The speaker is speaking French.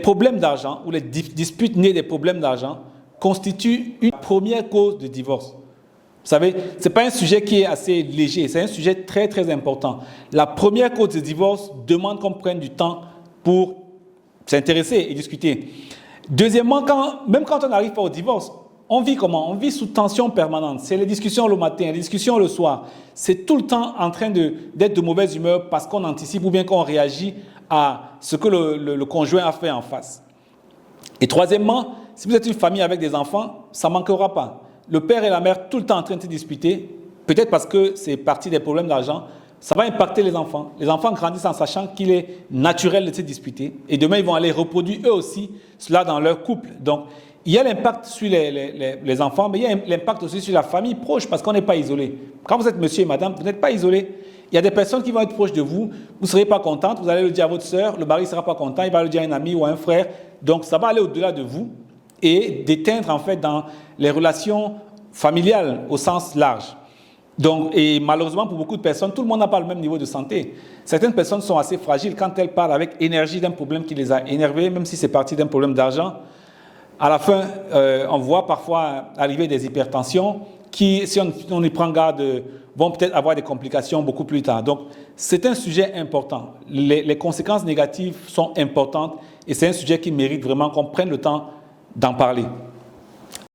problèmes d'argent ou les disputes nées des problèmes d'argent constituent une première cause de divorce. Vous savez, ce n'est pas un sujet qui est assez léger, c'est un sujet très très important. La première cause de divorce demande qu'on prenne du temps pour s'intéresser et discuter. Deuxièmement, même quand on n'arrive pas au divorce, on vit comment? On vit sous tension permanente. C'est les discussions le matin, les discussions le soir. C'est tout le temps en train d'être de mauvaise humeur parce qu'on anticipe ou bien qu'on réagit à ce que le conjoint a fait en face. Et troisièmement, si vous êtes une famille avec des enfants, ça ne manquera pas. Le père et la mère tout le temps en train de se disputer, peut-être parce que c'est parti des problèmes d'argent, ça va impacter les enfants. Les enfants grandissent en sachant qu'il est naturel de se disputer. Et demain, ils vont aller reproduire eux aussi cela dans leur couple. Donc, il y a l'impact sur les enfants, mais il y a l'impact aussi sur la famille proche parce qu'on n'est pas isolé. Quand vous êtes monsieur et madame, vous n'êtes pas isolé. Il y a des personnes qui vont être proches de vous, vous ne serez pas contente, vous allez le dire à votre sœur, le mari ne sera pas content, il va le dire à un ami ou à un frère. Donc, ça va aller au-delà de vous et d'éteindre en fait dans les relations familiales au sens large. Donc, et malheureusement pour beaucoup de personnes, tout le monde n'a pas le même niveau de santé. Certaines personnes sont assez fragiles quand elles parlent avec énergie d'un problème qui les a énervés, même si c'est parti d'un problème d'argent. À la fin, on voit parfois arriver des hypertensions qui, si on y prend garde, vont peut-être avoir des complications beaucoup plus tard. Donc, c'est un sujet important. Les conséquences négatives sont importantes et c'est un sujet qui mérite vraiment qu'on prenne le temps d'en parler.